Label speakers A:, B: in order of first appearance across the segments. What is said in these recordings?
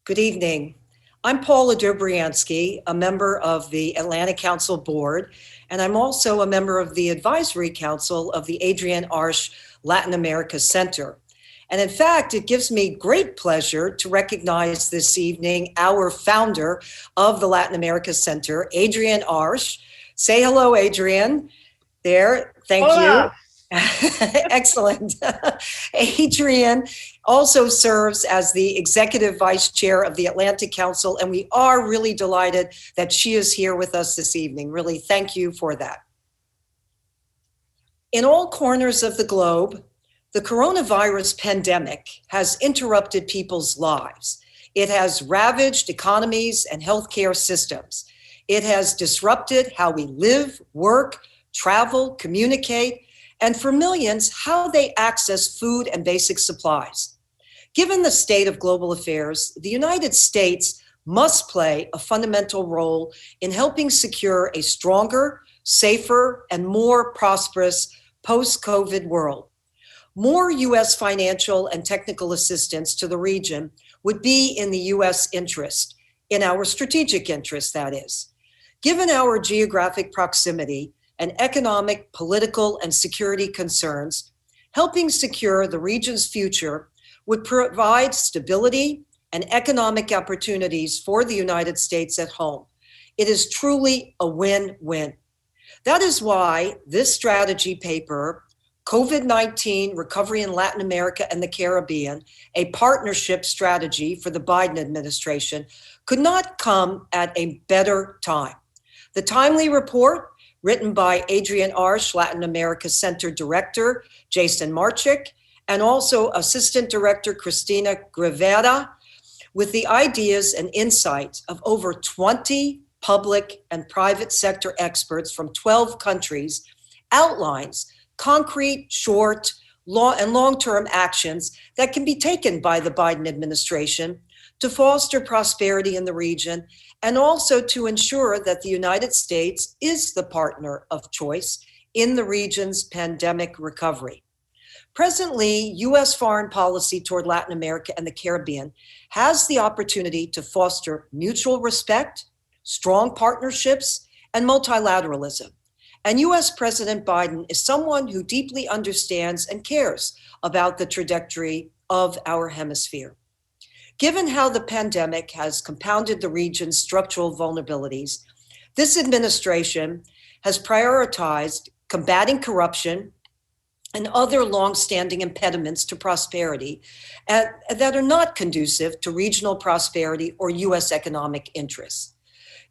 A: Good evening. I'm Paula Dobriansky, a member of the Atlantic Council Board, and I'm also a member of the Advisory Council of the Adrian Latin America Center. And in fact, it gives me great pleasure to recognize this evening our founder of the Latin America Center, Adrian Arsh. Say hello, Adrian. There, thank
B: Hola.
A: you. Excellent. Adrian also serves as the executive vice chair of the Atlantic Council, and we are really delighted that she is here with us this evening. Really, thank you for that. In all corners of the globe, the coronavirus pandemic has interrupted people's lives. It has ravaged economies and healthcare systems. It has disrupted how we live, work, travel, communicate, and for millions, how they access food and basic supplies. Given the state of global affairs, the United States must play a fundamental role in helping secure a stronger, safer, and more prosperous post-COVID world. More U.S. financial and technical assistance to the region would be in the U.S. interest, in our strategic interest, that is. Given our geographic proximity, and economic, political, and security concerns, helping secure the region's future would provide stability and economic opportunities for the United States at home. It is truly a win-win. That is why this strategy paper, COVID-19 Recovery in Latin America and the Caribbean, a partnership strategy for the Biden administration, could not come at a better time. The timely report, written by Adrian Arsh, Latin America Center Director Jason Marchik, and also Assistant Director Christina Guevara, with the ideas and insights of over 20 public and private sector experts from 12 countries, outlines concrete, short, and long-term actions that can be taken by the Biden administration to foster prosperity in the region and also to ensure that the United States is the partner of choice in the region's pandemic recovery. Presently, U.S. foreign policy toward Latin America and the Caribbean has the opportunity to foster mutual respect, strong partnerships, and multilateralism. And U.S. President Biden is someone who deeply understands and cares about the trajectory of our hemisphere. Given how the pandemic has compounded the region's structural vulnerabilities, this administration has prioritized combating corruption and other longstanding impediments to prosperity that are not conducive to regional prosperity or U.S. economic interests.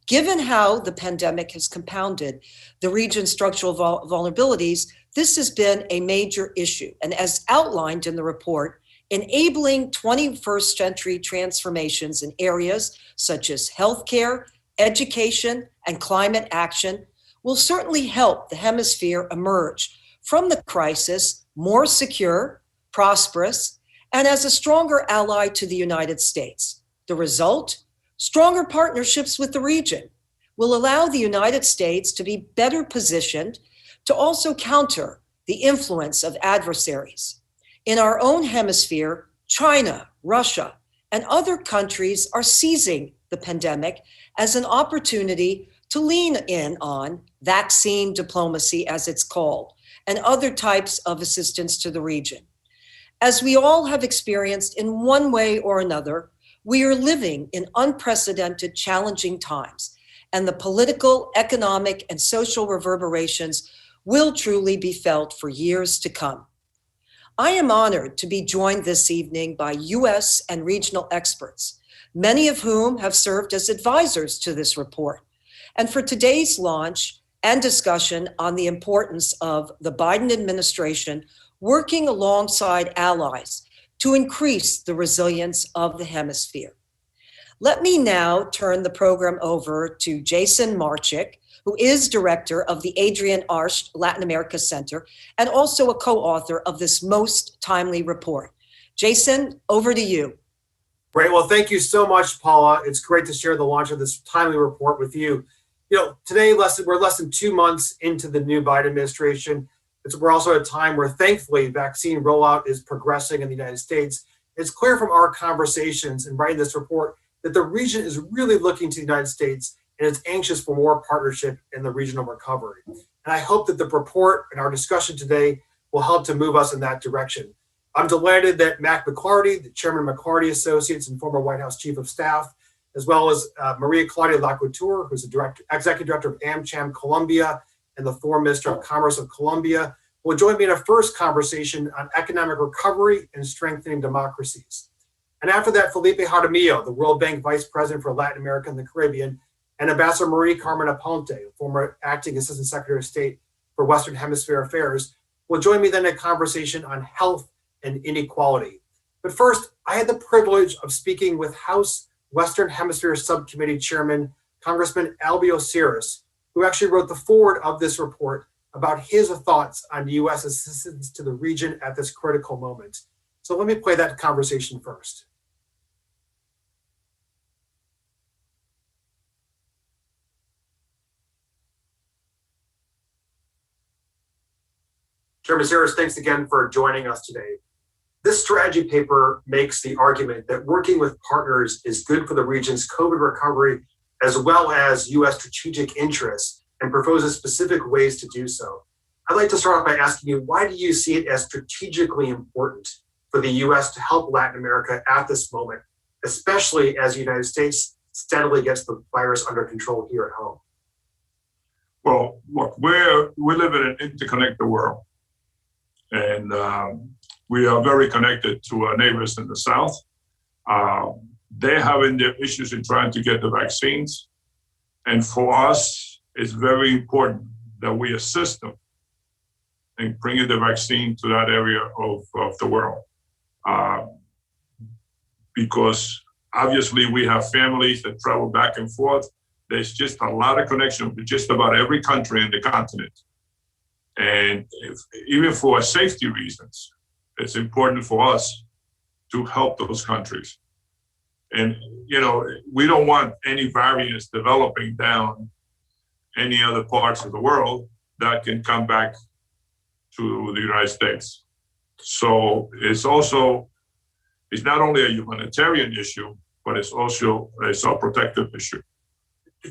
A: Given how the pandemic has compounded the region's structural vulnerabilities, this has been a major issue. And as outlined in the report, enabling 21st century transformations in areas such as healthcare, education, and climate action will certainly help the hemisphere emerge from the crisis more secure, prosperous, and as a stronger ally to the United States. The result? Stronger partnerships with the region will allow the United States to be better positioned to also counter the influence of adversaries. In our own hemisphere, China, Russia, and other countries are seizing the pandemic as an opportunity to lean in on vaccine diplomacy, as it's called, and other types of assistance to the region. As we all have experienced in one way or another, we are living in unprecedented, challenging times, and the political, economic, and social reverberations will truly be felt for years to come. I am honored to be joined this evening by U.S. and regional experts, many of whom have served as advisors to this report. And for today's launch and discussion on the importance of the Biden administration working alongside allies to increase the resilience of the hemisphere. Let me now turn the program over to Jason Marchik, who is director of the Adrian Arsh Latin America Center and also a co-author of this most timely report. Jason, over to you.
B: Great. Well, thank you so much, Paula. It's great to share the launch of this timely report with you. Today, we're less than 2 months into the new Biden administration. We're also at a time where, thankfully, vaccine rollout is progressing in the United States. It's clear from our conversations in writing this report that the region is really looking to the United States and is anxious for more partnership in the regional recovery. And I hope that the report and our discussion today will help to move us in that direction. I'm delighted that Mac McClarty, the Chairman of McClarty Associates and former White House Chief of Staff, as well as Maria Claudia Lacouture, who's the Executive Director of AmCham Colombia and the former Minister of Commerce of Colombia, will join me in a first conversation on economic recovery and strengthening democracies. And after that, Felipe Jaramillo, the World Bank Vice President for Latin America and the Caribbean, and Ambassador Carmen Aponte, former Acting Assistant Secretary of State for Western Hemisphere Affairs, will join me then in a conversation on health and inequality. But first, I had the privilege of speaking with House Western Hemisphere Subcommittee Chairman, Congressman Albio Cirrus, who actually wrote the foreword of this report about his thoughts on U.S. assistance to the region at this critical moment. So let me play that conversation first. Chairman Cirrus, thanks again for joining us today. This strategy paper makes the argument that working with partners is good for the region's COVID recovery, as well as U.S. strategic interests, and proposes specific ways to do so. I'd like to start off by asking you, why do you see it as strategically important for the U.S. to help Latin America at this moment, especially as the United States steadily gets the virus under control here at home?
C: Well, look, we live in an interconnected world. And we are very connected to our neighbors in the South. They're having their issues in trying to get the vaccines. And for us, it's very important that we assist them in bringing the vaccine to that area of the world. Because obviously we have families that travel back and forth. There's just a lot of connection with just about every country in the continent. And even for safety reasons, it's important for us to help those countries. And, you know, we don't want any variants developing down any other parts of the world that can come back to the United States. So it's not only a humanitarian issue, but it's a protective issue.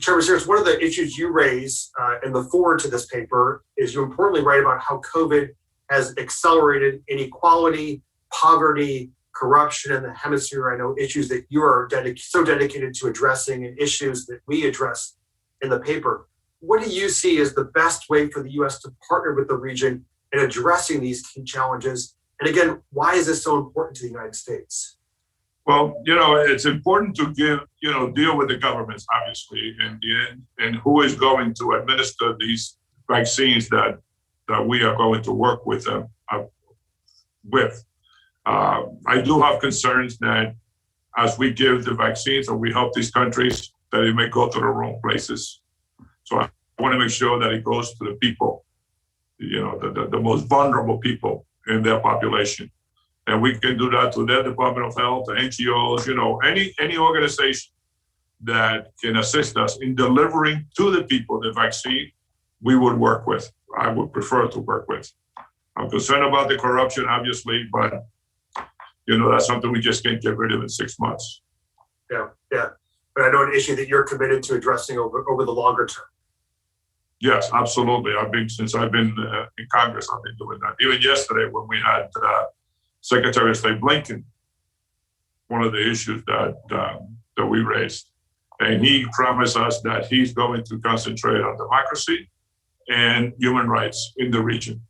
B: Chairman Cirrus, one of the issues you raise in the foreword to this paper is you importantly write about how COVID has accelerated inequality, poverty, corruption in the hemisphere. I know issues that you are so dedicated to addressing and issues that we address in the paper. What do you see as the best way for the U.S. to partner with the region in addressing these key challenges? And again, why is this so important to the United States?
C: Well, you know, it's important to deal with the governments, obviously, in the end, and who is going to administer these vaccines that we are going to work with them with. I do have concerns that as we give the vaccines or we help these countries, that it may go to the wrong places. So I want to make sure that it goes to the people, you know, the most vulnerable people in their population. And we can do that to their Department of Health, the NGOs, you know, any organization that can assist us in delivering to the people the vaccine, we would work with. I would prefer to work with. I'm concerned about the corruption, obviously, but, you know, that's something we just can't get rid of in 6 months.
B: Yeah. But I know an issue that you're committed to addressing over the longer term.
C: Yes, absolutely. Since I've been in Congress, I've been doing that. Even yesterday when we had Secretary of State Blinken, one of the issues that we raised, and he promised us that he's going to concentrate on democracy and human rights in the region.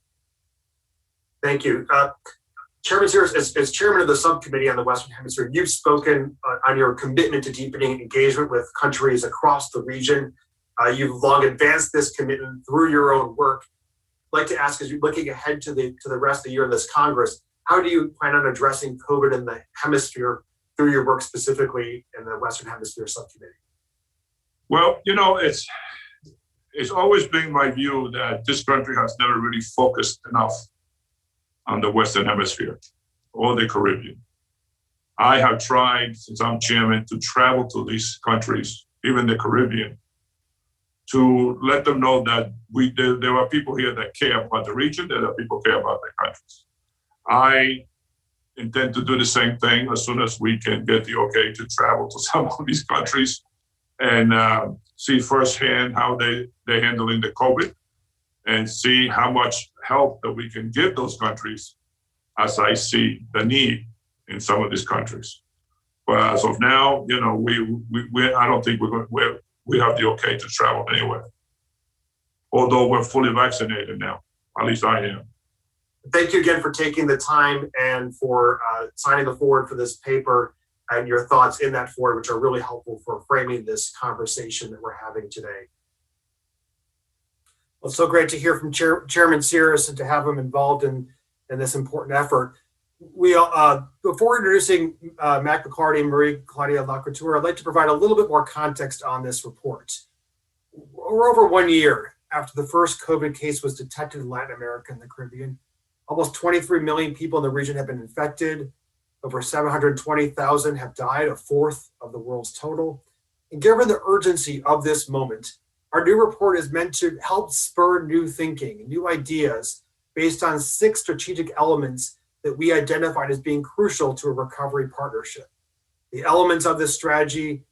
B: Thank you. Chairman Cirrus, as chairman of the subcommittee on the Western Hemisphere, you've spoken on your commitment to deepening engagement with countries across the region. You've long advanced this commitment through your own work. I'd like to ask, as you're looking ahead to the rest of the year in this Congress, how do you plan on addressing COVID in the hemisphere through your work specifically in the Western Hemisphere Subcommittee?
C: Well, you know, it's always been my view that this country has never really focused enough on the Western Hemisphere or the Caribbean. I have tried, since I'm chairman, to travel to these countries, even the Caribbean, to let them know that there are people here that care about the region, that are people care about their countries. I intend to do the same thing as soon as we can get the okay to travel to some of these countries and see firsthand how they're handling the COVID and see how much help that we can give those countries as I see the need in some of these countries. But as of now, you know, I don't think we have the okay to travel anywhere. Although we're fully vaccinated now, at least I am.
B: Thank you again for taking the time and for signing the forward for this paper and your thoughts in that forward, which are really helpful for framing this conversation that we're having today. Well, it's so great to hear from Chairman Sears and to have him involved in this important effort. Before introducing Mac McClarty and Maria Claudia Lacouture, I'd like to provide a little bit more context on this report. We're over 1 year after the first COVID case was detected in Latin America and the Caribbean. Almost 23 million people in the region have been infected. Over 720,000 have died, a fourth of the world's total. And given the urgency of this moment, our new report is meant to help spur new thinking, new ideas based on 6 strategic elements that we identified as being crucial to a recovery partnership. The elements of this strategy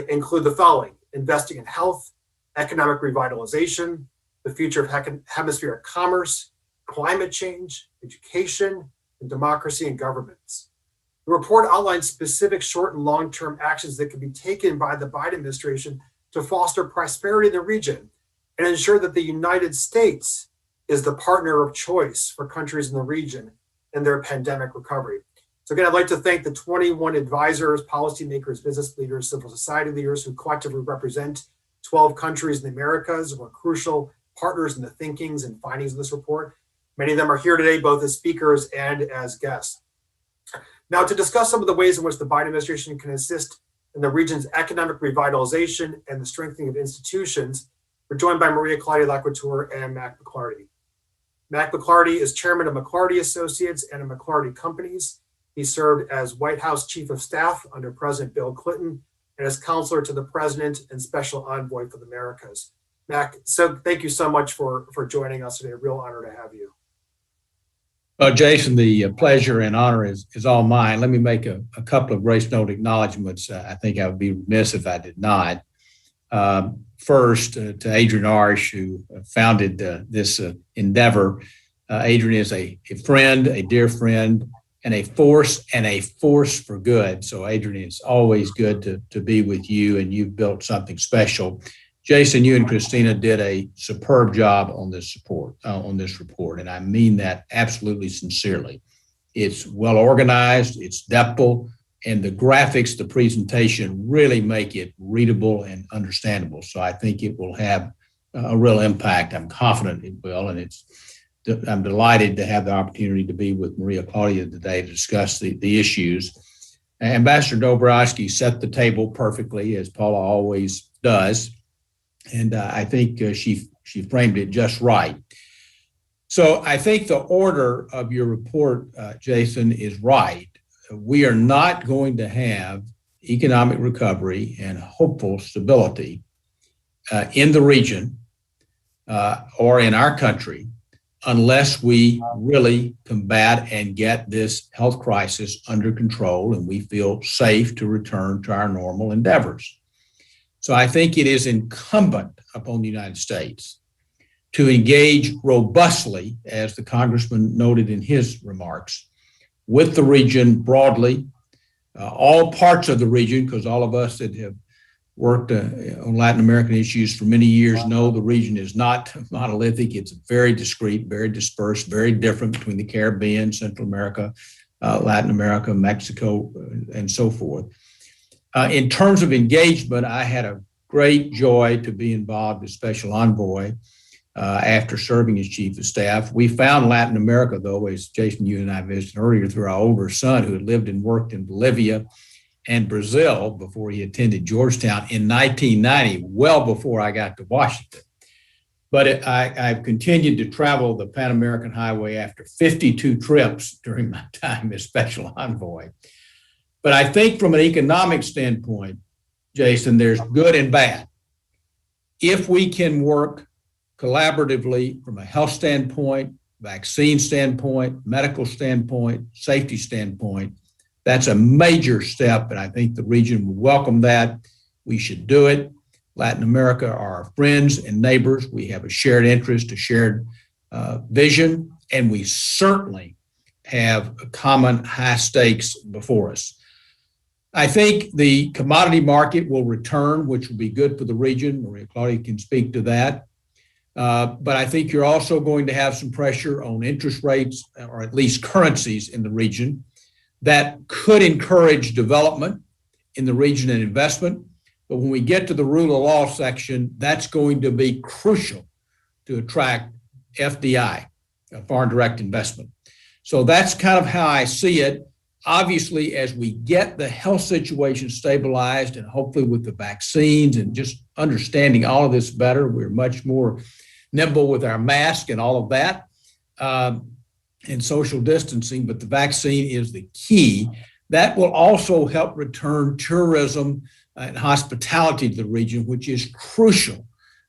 B: include the following: investing in health, economic revitalization, the future of hemispheric commerce, climate change, education, and democracy and governments. The report outlines specific short and long-term actions that can be taken by the Biden administration to foster prosperity in the region and ensure that the United States is the partner of choice for countries in the region in their pandemic recovery. So again, I'd like to thank the 21 advisors, policymakers, business leaders, civil society leaders who collectively represent 12 countries in the Americas who are crucial partners in the thinkings and findings of this report. Many of them are here today, both as speakers and as guests. Now, to discuss some of the ways in which the Biden administration can assist in the region's economic revitalization and the strengthening of institutions, we're joined by Maria Claudia Lacouture and Mac McClarty. Mac McClarty is chairman of McClarty Associates and of McClarty Companies. He served as White House Chief of Staff under President Bill Clinton and as counselor to the president and special envoy for the Americas. Mac, so thank you so much for joining us today. A real honor to have you.
D: Well, Jason, the pleasure and honor is all mine. Let me make a couple of grace note acknowledgments. I think I would be remiss if I did not. First, to Adrian Arsh, who founded this endeavor. Adrian is a friend, a dear friend, and a force for good. So Adrian, it's always good to be with you, and you've built something special. Jason, you and Christina did a superb job on this report, and I mean that absolutely sincerely. It's well organized, it's depthful, and the graphics, the presentation really make it readable and understandable. So I think it will have a real impact. I'm confident it will, and I'm delighted to have the opportunity to be with Maria Claudia today to discuss the issues. Ambassador Dobrowski set the table perfectly, as Paula always does. And I think she framed it just right. So I think the order of your report, Jason, is right. We are not going to have economic recovery and hopeful stability in the region or in our country unless we really combat and get this health crisis under control and we feel safe to return to our normal endeavors. So I think it is incumbent upon the United States to engage robustly, as the congressman noted in his remarks, with the region broadly, all parts of the region, because all of us that have worked on Latin American issues for many years know the region is not monolithic. It's very discrete, very dispersed, very different between the Caribbean, Central America, Latin America, Mexico, and so forth. In terms of engagement, I had a great joy to be involved as special envoy after serving as chief of staff. We found Latin America, though, as Jason, you and I visited earlier, through our older son who had lived and worked in Bolivia and Brazil before he attended Georgetown in 1990, well before I got to Washington. But I've continued to travel the Pan American Highway after 52 trips during my time as special envoy. But I think from an economic standpoint, Jason, there's good and bad. If we can work collaboratively from a health standpoint, vaccine standpoint, medical standpoint, safety standpoint. That's a major step, and I think the region would welcome that. We should do it. Latin America are our friends and neighbors. We have a shared interest, a shared vision, and we certainly have common high stakes before us. I think the commodity market will return, which will be good for the region. Maria Claudia can speak to that. But I think you're also going to have some pressure on interest rates, or at least currencies in the region, that could encourage development in the region and investment. But when we get to the rule of law section, that's going to be crucial to attract FDI, foreign direct investment. So that's kind of how I see it. Obviously, as we get the health situation stabilized, and hopefully with the vaccines and just understanding all of this better, we're much more nimble with our mask and all of that, and social distancing, but the vaccine is the key. That will also help return tourism and hospitality to the region, which is crucial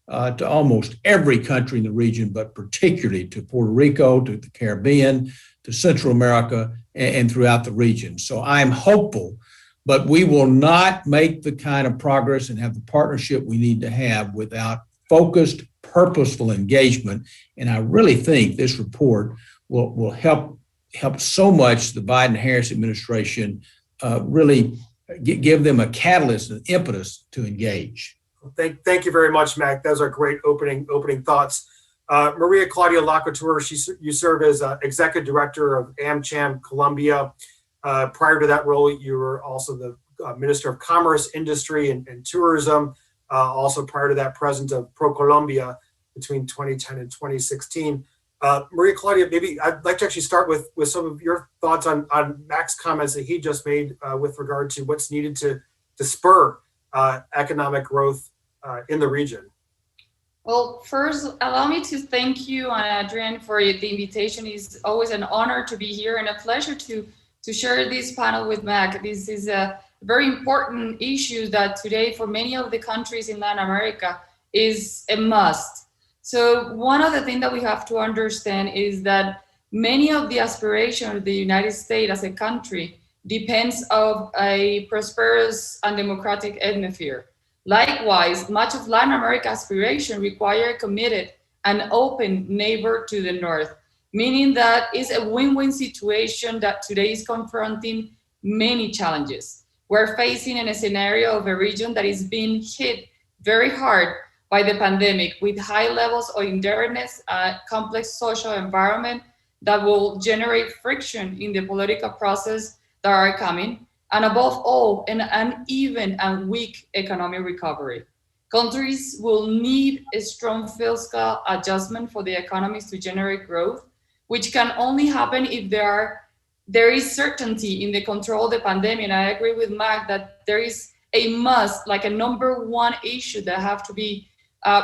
D: to almost every country in the region, but particularly to Puerto Rico, to the Caribbean, to Central America, and throughout the region. So I'm hopeful, but we will not make the kind of progress and have the partnership we need to have without focused, purposeful engagement. And I really think this report will help so much the Biden-Harris administration really give them a catalyst and impetus to engage.
B: Thank you very much, Mac. Those are great opening thoughts. Maria Claudia Lacouture, you serve as Executive Director of AmCham Colombia. Prior to that role, you were also the Minister of Commerce, Industry, and Tourism. Also prior to that, President of ProColombia between 2010 and 2016. Maria Claudia, maybe I'd like to actually start with some of your thoughts on Mac's comments that he just made with regard to what's needed to spur economic growth in the region.
E: Well, first, allow me to thank you and Adrian for the invitation. It's always an honor to be here and a pleasure to share this panel with Mac. This is a very important issue that today for many of the countries in Latin America is a must. So one of the things that we have to understand is that many of the aspirations of the United States as a country depends of a prosperous and democratic hemisphere. Likewise, much of Latin America aspiration require a committed and open neighbor to the north, meaning that it's a win-win situation that today is confronting many challenges. We're facing in a scenario of a region that is being hit very hard by the pandemic with high levels of indebtedness, a complex social environment that will generate friction in the political process that are coming, and above all, an uneven and weak economic recovery. Countries will need a strong fiscal adjustment for the economies to generate growth, which can only happen if there is certainty in the control of the pandemic. And I agree with Mac that there is a must, like a number one issue that have to be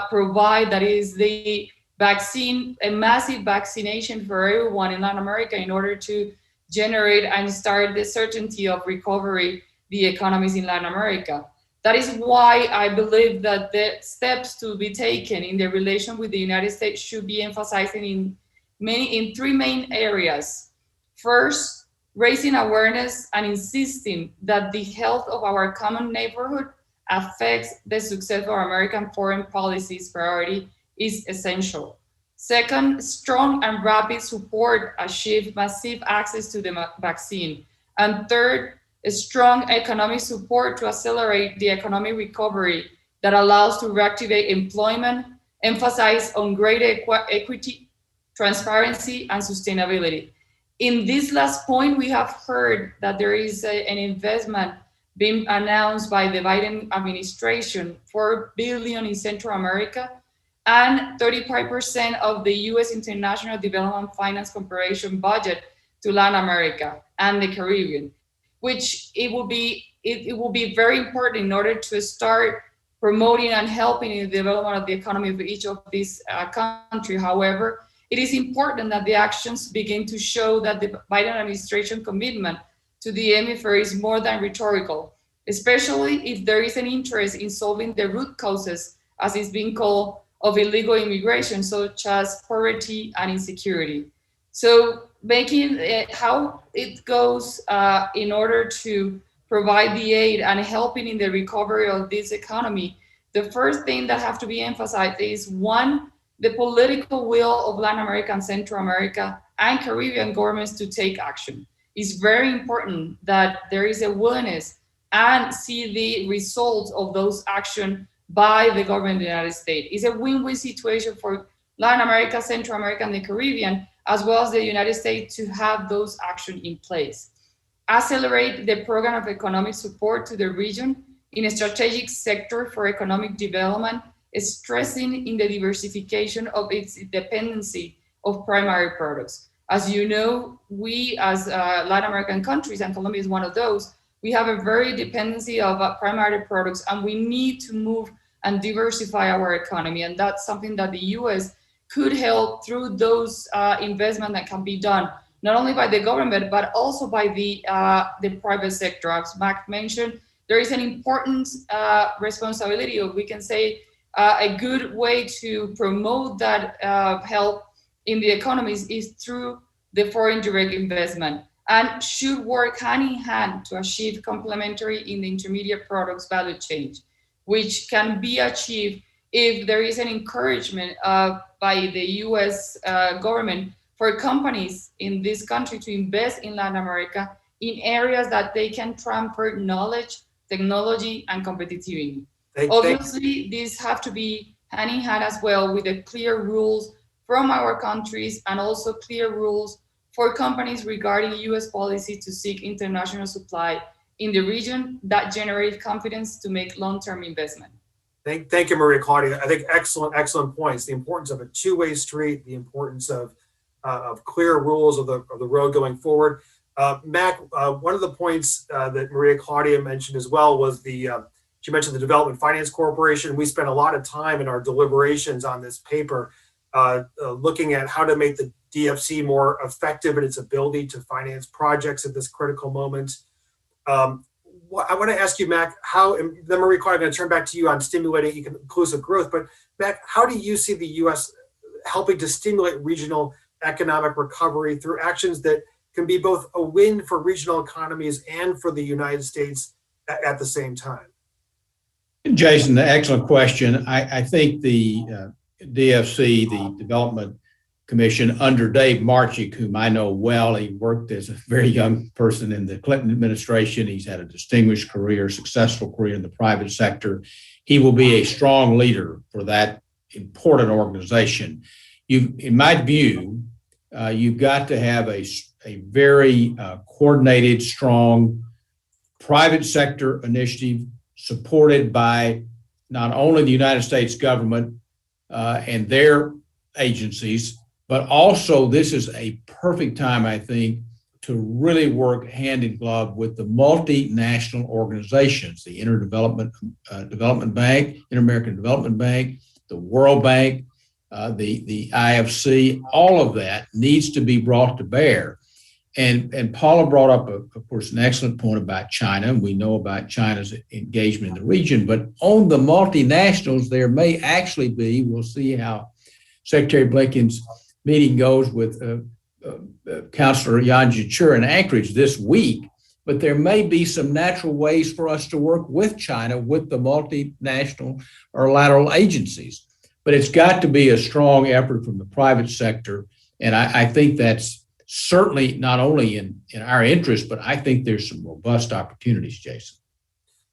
E: provide, that is the vaccine, a massive vaccination for everyone in Latin America in order to generate and start the certainty of recovery the economies in Latin America. That is why I believe that the steps to be taken in the relation with the United States should be emphasizing in three main areas. First, raising awareness and insisting that the health of our common neighborhood affects the success of American foreign policy's priority is essential. Second, strong and rapid support achieve massive access to the vaccine. And third, a strong economic support to accelerate the economic recovery that allows to reactivate employment, emphasize on greater equity, transparency, and sustainability. In this last point, we have heard that there is an investment being announced by the Biden administration, $4 billion in Central America, and 35% of the U.S. International Development Finance Corporation budget to Latin America and the Caribbean, which it will be very important in order to start promoting and helping in the development of the economy of each of these countries. However, it is important that the actions begin to show that the Biden administration commitment to the hemisphere is more than rhetorical, especially if there is an interest in solving the root causes, as is being called, of illegal immigration, such as poverty and insecurity. So making it how it goes in order to provide the aid and helping in the recovery of this economy, the first thing that have to be emphasized is one, the political will of Latin America and Central America and Caribbean governments to take action. It's very important that there is a willingness and see the results of those action by the government of the United States. It's a win-win situation for Latin America, Central America, and the Caribbean, as well as the United States to have those action in place. Accelerate the program of economic support to the region in a strategic sector for economic development, stressing in the diversification of its dependency of primary products. As you know, we as Latin American countries, and Colombia is one of those, we have a very dependency of primary products, and we need to move and diversify our economy. And that's something that the US could help through those investments that can be done, not only by the government, but also by the private sector. As Mac mentioned, there is an important responsibility, or we can say a good way to promote that help in the economies is through the foreign direct investment, and should work hand in hand to achieve complementary in the intermediate products value chain, which can be achieved if there is an encouragement by the US government for companies in this country to invest in Latin America in areas that they can transfer knowledge, technology, and competitivity. Obviously, these have to be hand in hand as well with the clear rules from our countries, and also clear rules for companies regarding US policy to seek international supply in the region that generate confidence to make long-term investment.
B: Thank you, Maria Claudia. I think excellent points. The importance of a two-way street, the importance of clear rules of the road going forward. Mac, one of the points that Maria Claudia mentioned as well was she mentioned the Development Finance Corporation. We spent a lot of time in our deliberations on this paper looking at how to make the DFC more effective in its ability to finance projects at this critical moment. I want to ask you, Mac, then Maria Claudia, I'm going to turn back to you on stimulating inclusive growth, but Mac, how do you see the US helping to stimulate regional economic recovery through actions that can be both a win for regional economies and for the United States at the same time?
D: Jason, excellent question. I think the DFC, the Development Commission under Dave Marchick, whom I know well, he worked as a very young person in the Clinton administration. He's had a distinguished career, successful career in the private sector. He will be a strong leader for that important organization. In my view, you've got to have a very coordinated, strong private sector initiative supported by not only the United States government and their agencies, but also this is a perfect time, I think, to really work hand in glove with the multinational organizations, the Development Bank, Inter-American Development Bank, the World Bank, the IFC. All of that needs to be brought to bear. And Paula brought up, of course, an excellent point about China. We know about China's engagement in the region, but on the multinationals, there may actually be, we'll see how Secretary Blinken's meeting goes with Councilor Yan Jichur in Anchorage this week, but there may be some natural ways for us to work with China, with the multinational or lateral agencies. But it's got to be a strong effort from the private sector. And I think that's certainly not only in our interest, but I think there's some robust opportunities, Jason.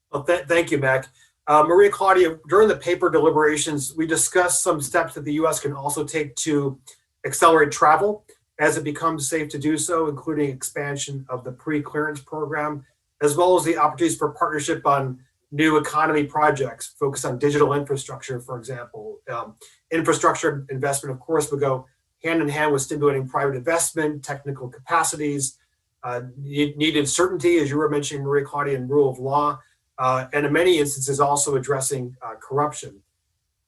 B: Well, thank you, Mac. Maria Claudia, during the paper deliberations, we discussed some steps that the U.S. can also take to accelerate travel as it becomes safe to do so, including expansion of the pre-clearance program, as well as the opportunities for partnership on new economy projects focused on digital infrastructure, for example. Infrastructure investment, of course, would go hand in hand with stimulating private investment, technical capacities, needed certainty, as you were mentioning, Maria Claudia, and rule of law, and in many instances also addressing corruption.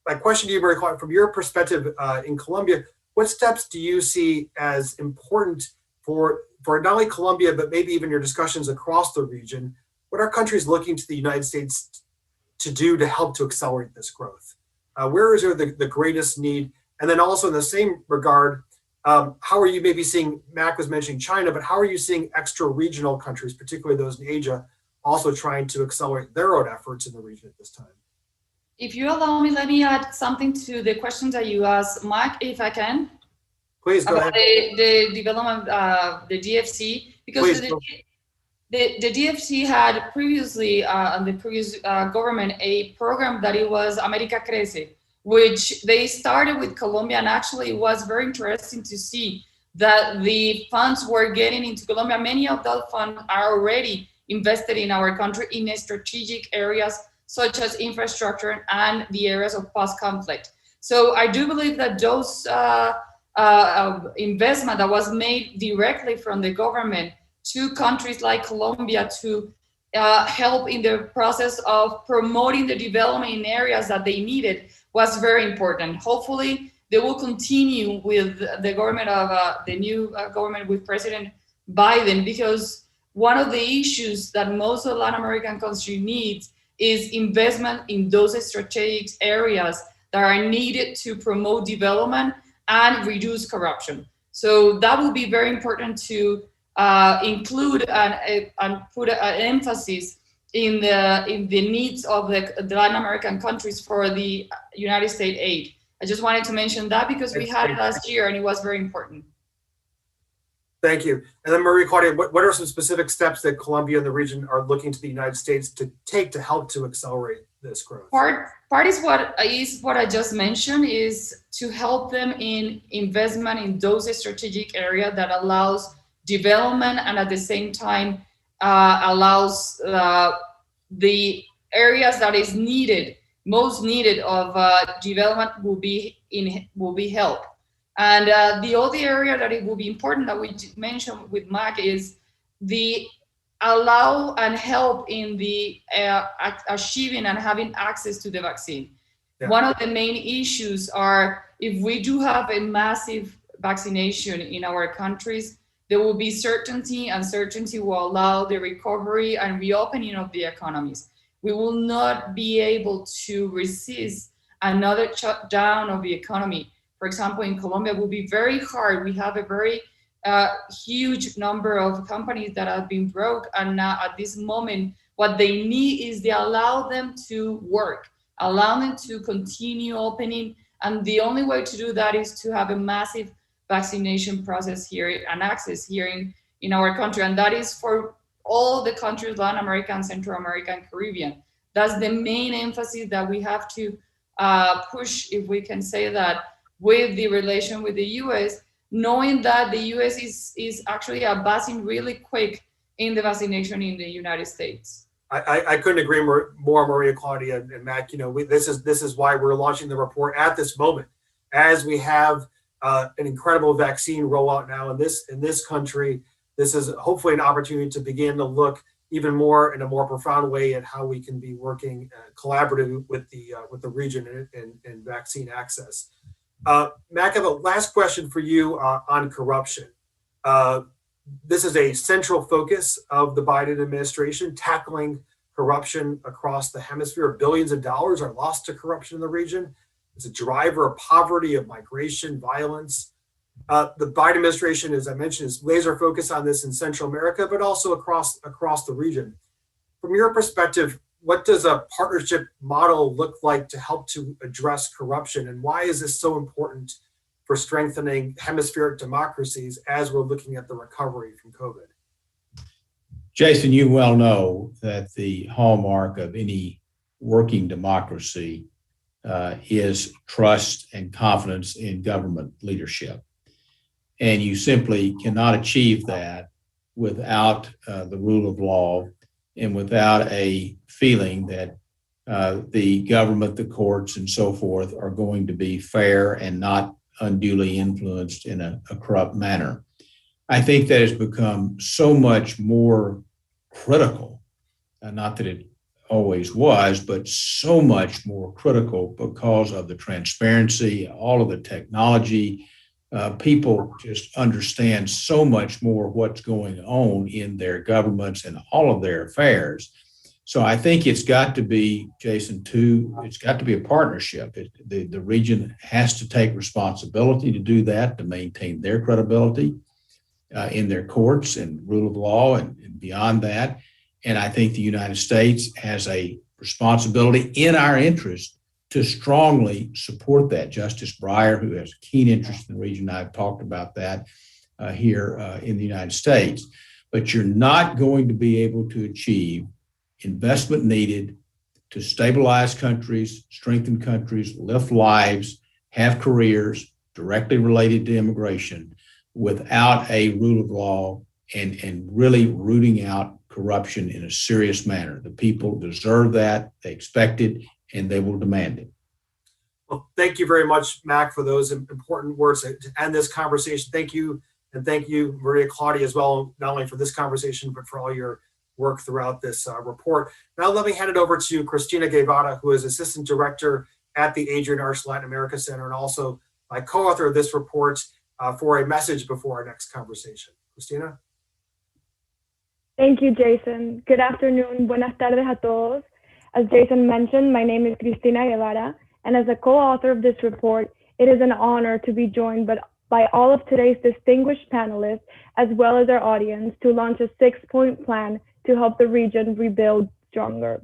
B: My question to you, Maria Claudia, from your perspective in Colombia, what steps do you see as important for not only Colombia, but maybe even your discussions across the region? What are countries looking to the United States to do to help to accelerate this growth? Where is there the greatest need? And then also in the same regard, how are you maybe seeing, Mac was mentioning China, but how are you seeing extra regional countries, particularly those in Asia, also trying to accelerate their own efforts in the region at this time?
E: If you allow me, let me add something to the question that you asked, Mike, if I can.
B: Please go
E: about
B: ahead.
E: the development, the DFC, because the DFC had previously, under the previous government, a program that it was America Crece, which they started with Colombia, and actually it was very interesting to see that the funds were getting into Colombia. Many of those funds are already invested in our country in strategic areas such as infrastructure and the areas of post-conflict. So I do believe that those investment that was made directly from the government to countries like Colombia to help in the process of promoting the development in areas that they needed was very important. Hopefully, they will continue with the government of the new government with President Biden, because one of the issues that most of Latin American countries need is investment in those strategic areas that are needed to promote development and reduce corruption. So that will be very important to include and put an emphasis in the needs of the Latin American countries for the United States aid. I just wanted to mention that because we had it last year and it was very important.
B: Thank you. And then Maria Claudia, what are some specific steps that Colombia and the region are looking to the United States to take to help to accelerate this growth?
E: Part is what I just mentioned, is to help them in investment in those strategic areas that allows development and at the same time allows the areas that is needed, most needed of development will be helped. And the other area that it will be important that we mentioned with Mac is the allow and help in the achieving and having access to the vaccine. Yeah. One of the main issues are, if we do have a massive vaccination in our countries, there will be certainty, and certainty will allow the recovery and reopening of the economies. We will not be able to resist another shutdown of the economy. For example, in Colombia, it will be very hard. We have a very huge number of companies that have been broke, and now at this moment, what they need is they allow them to work, allow them to continue opening, and the only way to do that is to have a massive vaccination process here and access here in our country, and that is for all the countries, Latin America and Central America and Caribbean. That's the main emphasis that we have to push, if we can say that, with the relation with the US, knowing that the US is actually advancing really quick in the vaccination in the United States.
B: I couldn't agree more, Maria Claudia and Mac. You know, this is why we're launching the report at this moment, as we have an incredible vaccine rollout now in this country. This is hopefully an opportunity to begin to look even more in a more profound way at how we can be working collaboratively with the region and vaccine access. Mac, I have a last question for you on corruption. This is a central focus of the Biden administration, tackling corruption across the hemisphere. Billions of dollars are lost to corruption in the region. It's a driver of poverty, of migration, violence. The Biden administration, as I mentioned, is laser focused on this in Central America, but also across the region. From your perspective, what does a partnership model look like to help to address corruption? And why is this so important for strengthening hemispheric democracies as we're looking at the recovery from COVID?
D: Jason, you well know that the hallmark of any working democracy is trust and confidence in government leadership. And you simply cannot achieve that without the rule of law and without a feeling that the government, the courts, and so forth are going to be fair and not unduly influenced in a corrupt manner. I think that has become so much more critical, not that it always was, but so much more critical because of the transparency, all of the technology. People just understand so much more what's going on in their governments and all of their affairs. So I think it's got to be, Jason, it's got to be a partnership. The region has to take responsibility to do that, to maintain their credibility in their courts and rule of law and beyond that. And I think the United States has a responsibility in our interest to strongly support that. Justice Breyer, who has a keen interest in the region, I've talked about that here in the United States. But you're not going to be able to achieve investment needed to stabilize countries, strengthen countries, lift lives, have careers directly related to immigration without a rule of law and really rooting out corruption in a serious manner. The people deserve that, they expect it, and they will demand it.
B: Well, thank you very much, Mac, for those important words to end this conversation. Thank you, and thank you, Maria Claudia, as well, not only for this conversation, but for all your work throughout this report. Now let me hand it over to Christina Guevara, who is Assistant Director at the Adrian Latin America Center and also my co-author of this report for a message before our next conversation. Christina?
F: Thank you, Jason. Good afternoon. Buenas tardes a todos. As Jason mentioned, my name is Christina Guevara, and as a co-author of this report, it is an honor to be joined by all of today's distinguished panelists, as well as our audience, to launch a 6-point plan to help the region rebuild stronger.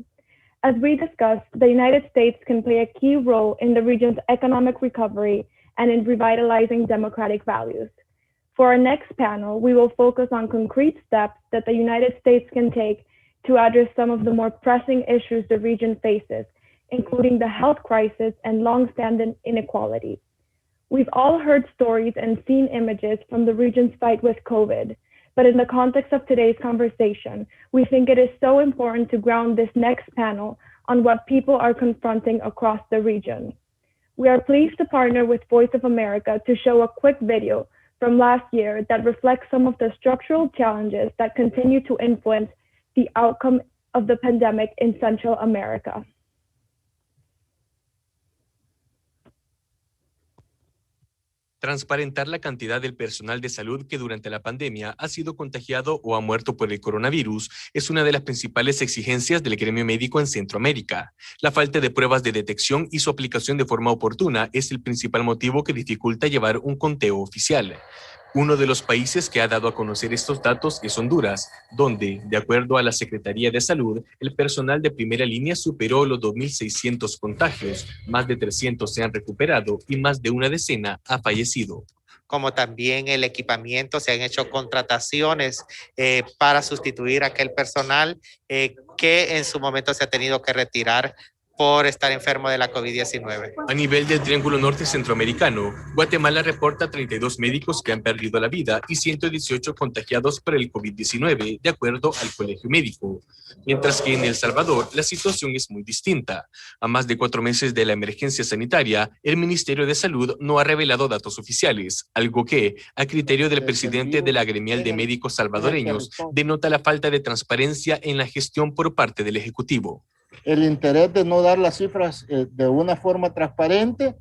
F: As we discussed, the United States can play a key role in the region's economic recovery and in revitalizing democratic values. For our next panel, we will focus on concrete steps that the United States can take to address some of the more pressing issues the region faces, including the health crisis and longstanding inequality. We've all heard stories and seen images from the region's fight with COVID, but in the context of today's conversation, we think it is so important to ground this next panel on what people are confronting across the region. We are pleased to partner with Voice of America to show a quick video from last year that reflects some of the structural challenges that continue to influence the outcome of the pandemic in Central America.
G: Transparentar la cantidad del personal de salud que durante la pandemia ha sido contagiado o ha muerto por el coronavirus es una de las principales exigencias del gremio médico en Centroamérica. La falta de pruebas de detección y su aplicación de forma oportuna es el principal motivo que dificulta llevar un conteo oficial. Uno de los países que ha dado a conocer estos datos es Honduras, donde, de acuerdo a la Secretaría de Salud, el personal de primera línea superó los 2.600 contagios, más de 300 se han recuperado y más de una decena ha fallecido.
H: Como también el equipamiento, se han hecho contrataciones para sustituir a aquel personal que en su momento se ha tenido que retirar por estar enfermo de la COVID-19.
G: A nivel del Triángulo Norte Centroamericano, Guatemala reporta 32 médicos que han perdido la vida y 118 contagiados por el COVID-19, de acuerdo al Colegio Médico. Mientras que en El Salvador, la situación es muy distinta. A más de 4 meses de la emergencia sanitaria, el Ministerio de Salud no ha revelado datos oficiales, algo que, a criterio del presidente de la Gremial de Médicos Salvadoreños, denota la falta de transparencia en la gestión por parte del Ejecutivo.
I: El interés de no dar las cifras de una forma transparente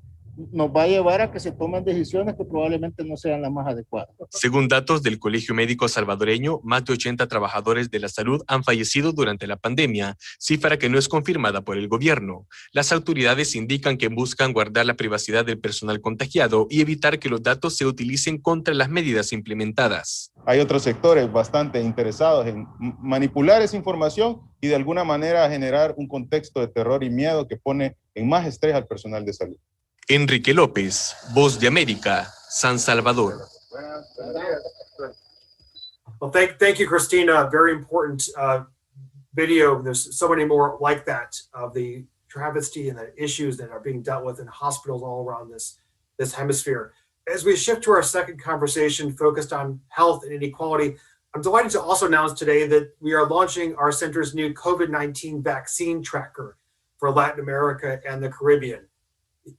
I: nos va a llevar a que se tomen decisiones que probablemente no sean las más adecuadas.
G: Según datos del Colegio Médico Salvadoreño, más de 80 trabajadores de la salud han fallecido durante la pandemia, cifra que no es confirmada por el gobierno. Las autoridades indican que buscan guardar la privacidad del personal contagiado y evitar que los datos se utilicen contra las medidas implementadas.
J: Hay otros sectores bastante interesados en manipular esa información y de alguna manera generar un contexto de terror y miedo que pone en más estrés al personal de salud.
G: Enrique López, Voz de América, San Salvador.
B: Well, thank you, Christina. Very important video. There's so many more like that of the travesty and the issues that are being dealt with in hospitals all around this hemisphere. As we shift to our second conversation focused on health and inequality, I'm delighted to also announce today that we are launching our center's new COVID-19 vaccine tracker for Latin America and the Caribbean.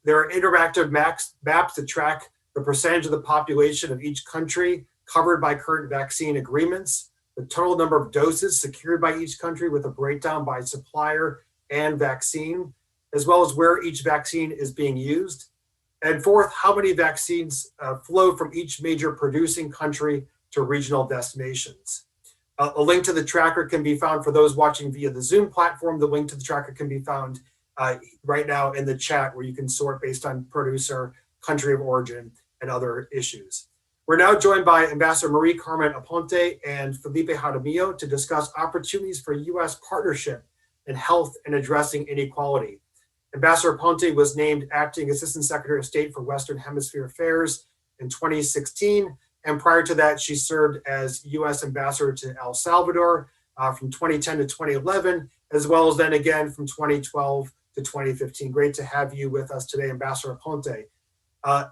B: There are interactive maps that track the percentage of the population of each country covered by current vaccine agreements, the total number of doses secured by each country with a breakdown by supplier and vaccine, as well as where each vaccine is being used. And fourth, how many vaccines flow from each major producing country to regional destinations. A link to the tracker can be found for those watching via the Zoom platform. The link to the tracker can be found right now in the chat, where you can sort based on producer, country of origin, and other issues. We're now joined by Ambassador Marie Carmen Aponte and Felipe Jaramillo to discuss opportunities for U.S. partnership in health and addressing inequality. Ambassador Aponte was named Acting Assistant Secretary of State for Western Hemisphere Affairs in 2016. And prior to that, she served as U.S. Ambassador to El Salvador from 2010 to 2011, as well as then again from 2012 to 2015. Great to have you with us today, Ambassador Aponte.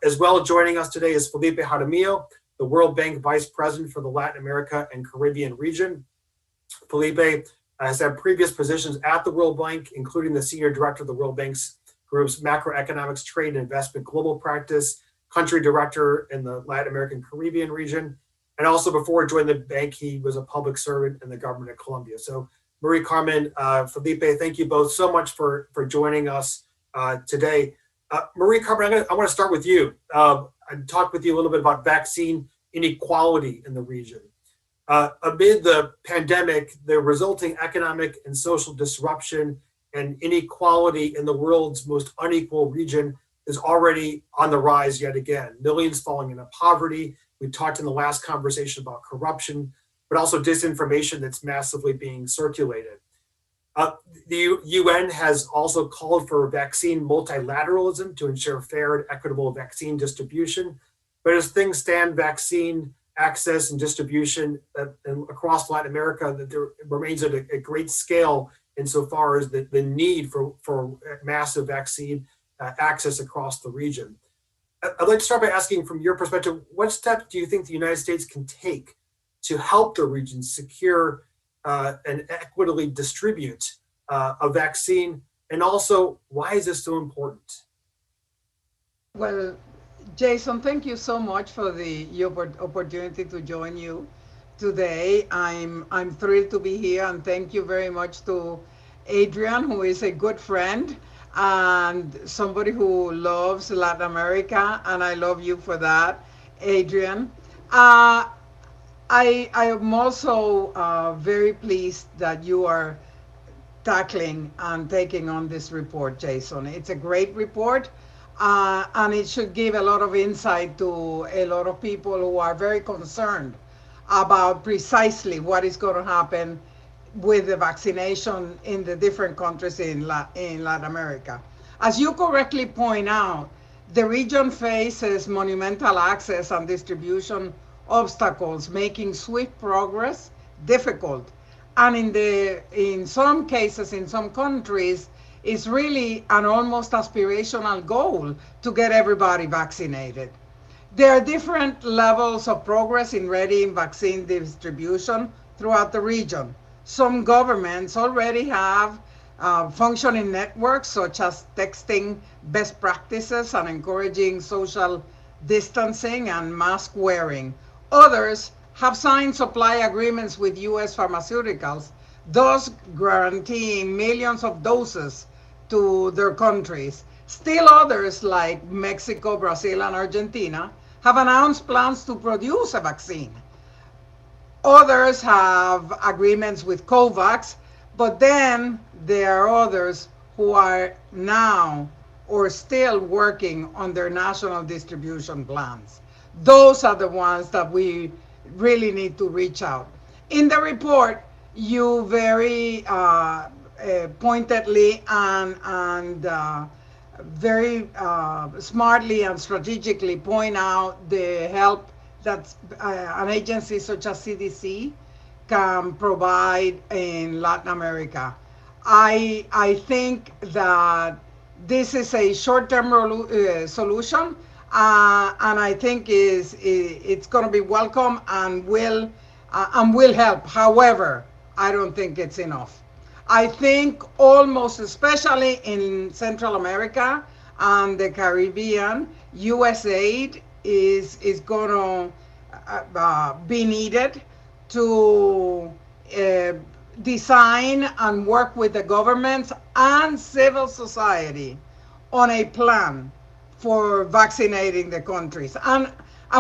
B: As well, joining us today is Felipe Jaramillo, the World Bank Vice President for the Latin America and Caribbean region. Felipe has had previous positions at the World Bank, including the Senior Director of the World Bank's Group's Macroeconomics, Trade, and Investment Global Practice, Country Director in the Latin American Caribbean region. And also before joining the bank, he was a public servant in the government of Colombia. So Marie Carmen, Felipe, thank you both so much for joining us today. Marie Carmen, I want to start with you. I talked with you a little bit about vaccine inequality in the region. Amid the pandemic, the resulting economic and social disruption and inequality in the world's most unequal region is already on the rise yet again. Millions falling into poverty. We talked in the last conversation about corruption, but also disinformation that's massively being circulated. The UN has also called for vaccine multilateralism to ensure fair and equitable vaccine distribution. But as things stand, vaccine access and distribution across Latin America, that there remains at a great scale insofar as the need for massive vaccine access across the region. I'd like to start by asking, from your perspective, what steps do you think the United States can take to help the region secure and equitably distribute a vaccine? And also, why is this so important?
K: Well, Jason, thank you so much for the opportunity to join you today. I'm thrilled to be here, and thank you very much to Adrian, who is a good friend and somebody who loves Latin America, and I love you for that, Adrian. I am also very pleased that you are tackling and taking on this report, Jason. It's a great report, and it should give a lot of insight to a lot of people who are very concerned about precisely what is going to happen with the vaccination in the different countries in Latin America. As you correctly point out, the region faces monumental access and distribution obstacles, making swift progress difficult. And in some cases, in some countries, it's really an almost aspirational goal to get everybody vaccinated. There are different levels of progress in readying vaccine distribution throughout the region. Some governments already have functioning networks, such as texting best practices and encouraging social distancing and mask wearing. Others have signed supply agreements with US pharmaceuticals, thus guaranteeing millions of doses to their countries. Still others, like Mexico, Brazil, and Argentina, have announced plans to produce a vaccine. Others have agreements with COVAX, but then there are others who are now or still working on their national distribution plans. Those are the ones that we really need to reach out. In the report, you very pointedly and very smartly and strategically point out the help that an agency such as CDC can provide in Latin America. I think that this is a short-term solution, and I think it's going to be welcome and will help. However, I don't think it's enough. I think almost especially in Central America and the Caribbean, US aid is going to be needed to design and work with the governments and civil society on a plan for vaccinating the countries. And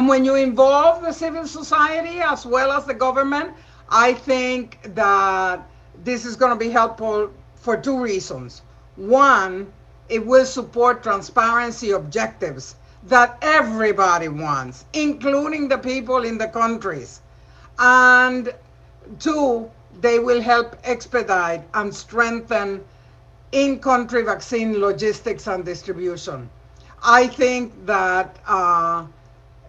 K: when you involve the civil society as well as the government, I think that this is going to be helpful for two reasons. One, it will support transparency objectives that everybody wants, including the people in the countries. And two, they will help expedite and strengthen in-country vaccine logistics and distribution. I think that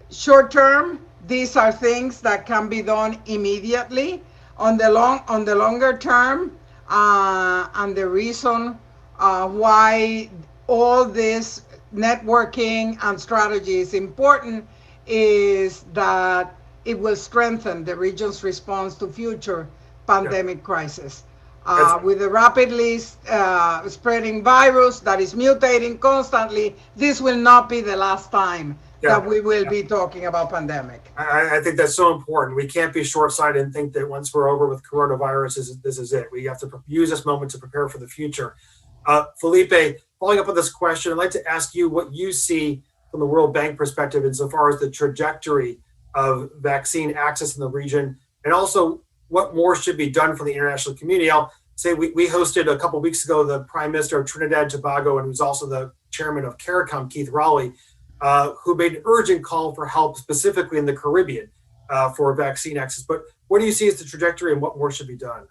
K: short term, these are things that can be done immediately. On the longer term, and the reason why all this networking and strategy is important is that it will strengthen the region's response to future pandemic crisis. With the rapidly spreading virus that is mutating constantly, this will not be the last time that we will be talking about pandemic.
B: I think that's so important. We can't be short-sighted and think that once we're over with coronavirus, this is it. We have to use this moment to prepare for the future. Felipe, following up on this question, I'd like to ask you what you see from the World Bank perspective insofar as the trajectory of vaccine access in the region, and also what more should be done from the international community. I'll say we hosted a couple of weeks ago the Prime Minister of Trinidad and Tobago, and who's also the chairman of CARICOM, Keith Rowley, who made an urgent call for help specifically in the Caribbean for vaccine access. But what do you see as the trajectory and what more should be done?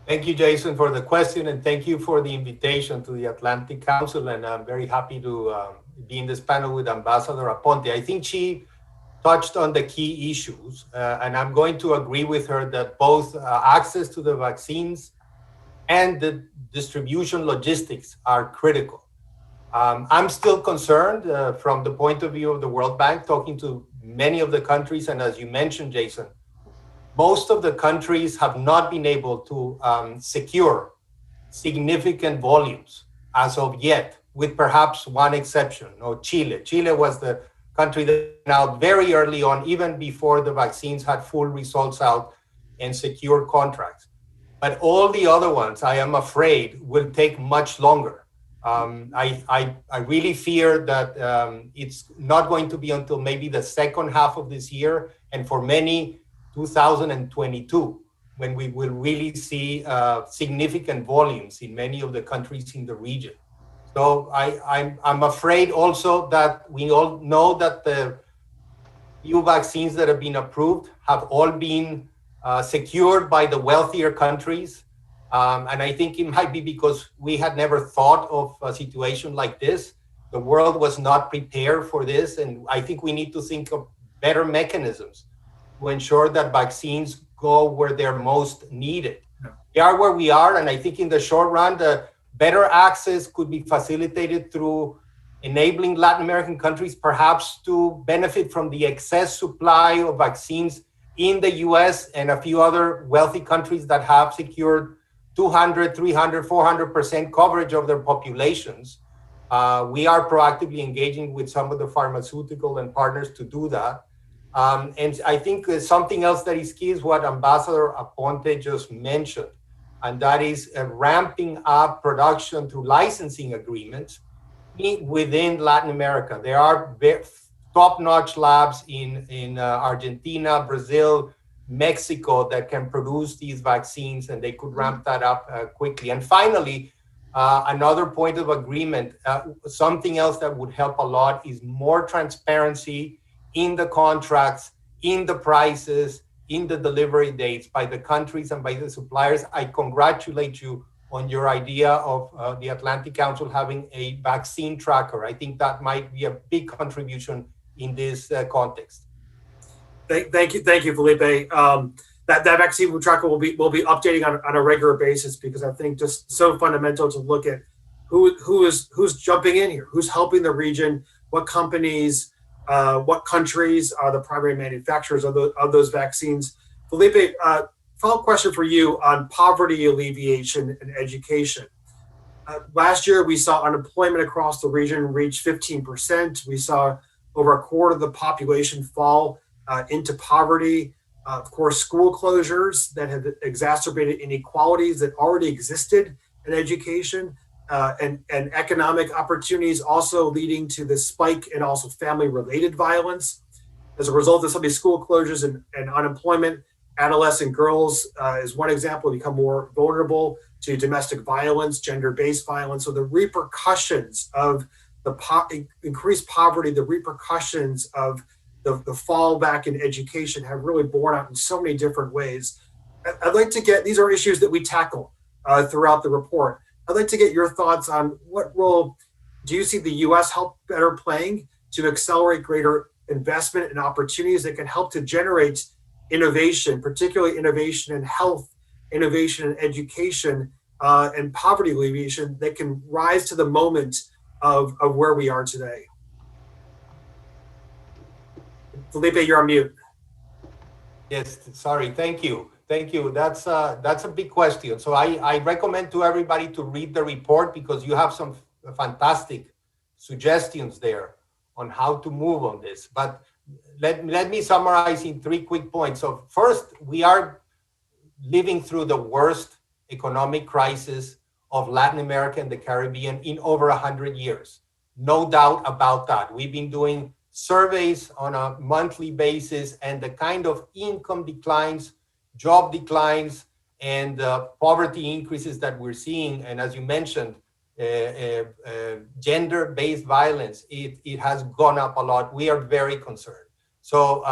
L: Thank you, Jason, for the question, and thank you for the invitation to the Atlantic Council. And I'm very happy to be in this panel with Ambassador Aponte. I think she touched on the key issues, and I'm going to agree with her that both access to the vaccines and the distribution logistics are critical. I'm still concerned from the point of view of the World Bank, talking to many of the countries, and as you mentioned, Jason, most of the countries have not been able to secure significant volumes as of yet, with perhaps one exception, Chile. Chile was the country that went out very early on, even before the vaccines had full results out and secure contracts. But all the other ones, I am afraid, will take much longer. I really fear that it's not going to be until maybe the second half of this year, and for many, 2022, when we will really see significant volumes in many of the countries in the region. So I'm afraid also that we all know that the few vaccines that have been approved have all been secured by the wealthier countries. And I think it might be because we had never thought of a situation like this. The world was not prepared for this. And I think we need to think of better mechanisms to ensure that vaccines go where they're most needed. We are where we are. And I think in the short run, the better access could be facilitated through enabling Latin American countries perhaps to benefit from the excess supply of vaccines in the US and a few other wealthy countries that have secured 200, 300, 400% coverage of their populations. We are proactively engaging with some of the pharmaceutical and partners to do that. And I think something else that is key is what Ambassador Aponte just mentioned, and that is ramping up production through licensing agreements within Latin America. There are top-notch labs in Argentina, Brazil, Mexico that can produce these vaccines, and they could ramp that up quickly. And finally, another point of agreement, something else that would help a lot is more transparency in the contracts, in the prices, in the delivery dates by the countries and by the suppliers. I congratulate you on your idea of the Atlantic Council having a vaccine tracker. I think that might be a big contribution in this context.
B: Thank you, Felipe. That vaccine tracker will be updating on a regular basis, because I think just so fundamental to look at who's jumping in here, who's helping the region, what companies, what countries are the primary manufacturers of those vaccines. Felipe, follow-up question for you on poverty alleviation and education. Last year, we saw unemployment across the region reach 15%. We saw over a quarter of the population fall into poverty. Of course, school closures that have exacerbated inequalities that already existed in education, and economic opportunities also leading to the spike in also family-related violence. as a result of some of these school closures and unemployment. Adolescent girls is one example, become more vulnerable to domestic violence, gender-based violence. So the repercussions of the increased poverty, the repercussions of the fall back in education have really borne out in so many different ways. I'd like to get, these are issues that we tackle throughout the report. I'd like to get your thoughts on what role do you see the U.S. help better playing to accelerate greater investment and opportunities that can help to generate innovation, particularly innovation in health, innovation in education, and poverty alleviation that can rise to the moment of where we are today. Felipe, you're on mute.
L: Yes, sorry, thank you. Thank you. That's a big question. So I recommend to everybody to read the report because you have some fantastic suggestions there on how to move on this. But let me summarize in 3 quick points. So first, we are living through the worst economic crisis of Latin America and the Caribbean in over 100 years. No doubt about that. We've been doing surveys on a monthly basis, and the kind of income declines, job declines, and poverty increases that we're seeing, and as you mentioned, gender-based violence, it has gone up a lot. We are very concerned. So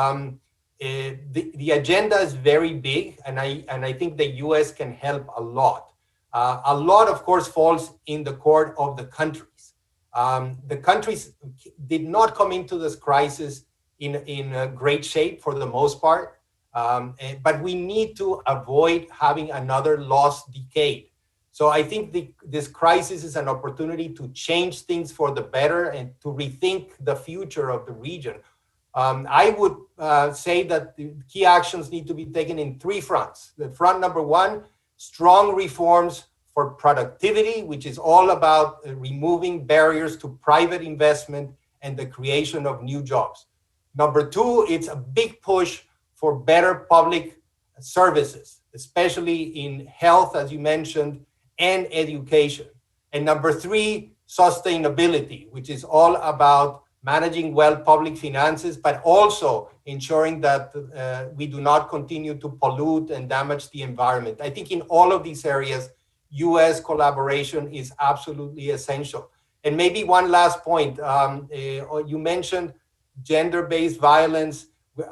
L: the agenda is very big, and I think the U.S. can help a lot. A lot, of course, falls in the court of the countries. The countries did not come into this crisis in great shape for the most part, but we need to avoid having another lost decade. So I think this crisis is an opportunity to change things for the better and to rethink the future of the region. I would say that the key actions need to be taken in 3 fronts. The front number 1, strong reforms for productivity, which is all about removing barriers to private investment and the creation of new jobs. Number 2, it's a big push for better public services, especially in health, as you mentioned, and education. And number 3, sustainability, which is all about managing well public finances, but also ensuring that we do not continue to pollute and damage the environment. I think in all of these areas, U.S. collaboration is absolutely essential. And maybe one last point, you mentioned gender-based violence.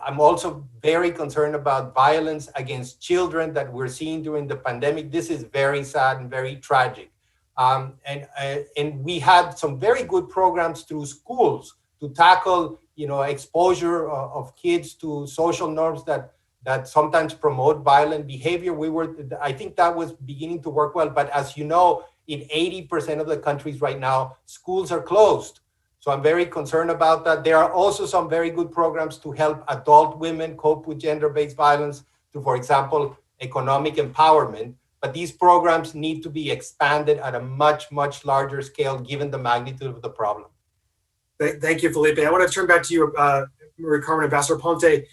L: I'm also very concerned about violence against children that we're seeing during the pandemic. This is very sad and very tragic. And we had some very good programs through schools to tackle, exposure of kids to social norms that sometimes promote violent behavior. I think that was beginning to work well. But as you know, in 80% of the countries right now, schools are closed. So I'm very concerned about that. There are also some very good programs to help adult women cope with gender-based violence through, for example, economic empowerment. But these programs need to be expanded at a much, much larger scale, given the magnitude of the problem.
B: Thank you, Felipe. I want to turn back to you, Maria Carmen, Ambassador Aponte,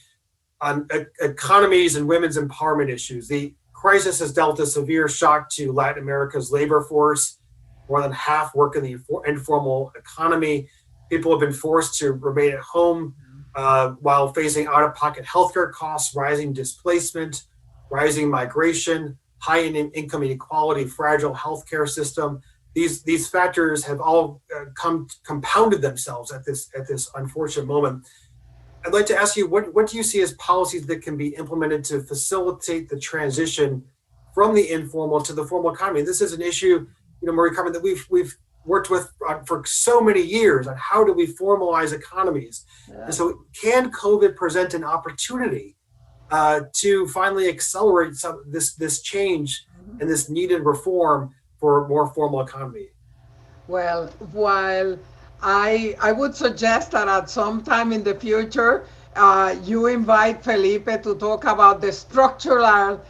B: on economies and women's empowerment issues. The crisis has dealt a severe shock to Latin America's labor force. More than half work in the informal economy. People have been forced to remain at home while facing out-of-pocket healthcare costs, rising displacement, rising migration, high income inequality, fragile healthcare system. These factors have all compounded themselves at this unfortunate moment. I'd like to ask you, what do you see as policies that can be implemented to facilitate the transition from the informal to the formal economy? This is an issue, Maria Carmen, that we've worked with for so many years on how do we formalize economies. Yeah. And so can COVID present an opportunity to finally accelerate this change and this needed reform for a more formal economy?
K: Well, while I would suggest that at some time in the future, you invite Felipe to talk about the structural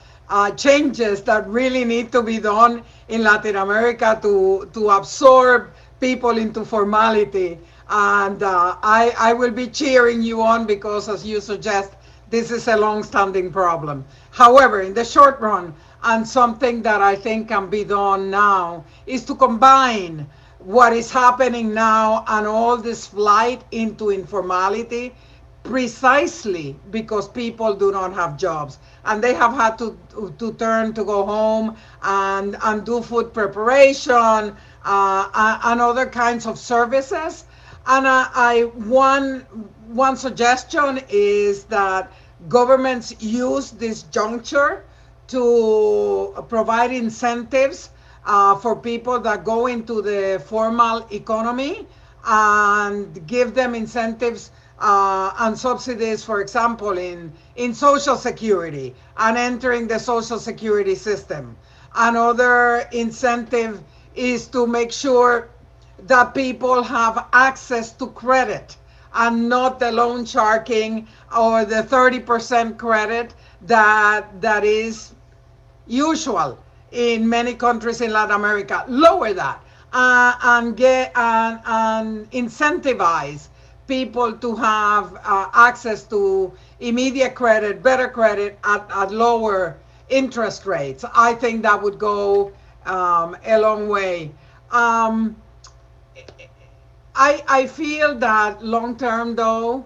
K: changes that really need to be done in Latin America to absorb people into formality. And I will be cheering you on because, as you suggest, this is a long-standing problem. However, in the short run, and something that I think can be done now, is to combine what is happening now and all this flight into informality, precisely because people do not have jobs and they have had to turn to go home and do food preparation and other kinds of services. And one suggestion is that governments use this juncture to provide incentives for people that go into the formal economy and give them incentives and subsidies, for example, in Social Security and entering the Social Security system. Another incentive is to make sure that people have access to credit and not the loan sharking or the 30% credit that is usual in many countries in Latin America. Lower that and get and incentivize people to have access to immediate credit, better credit at lower interest rates. I think that would go a long way. I feel that long term, though,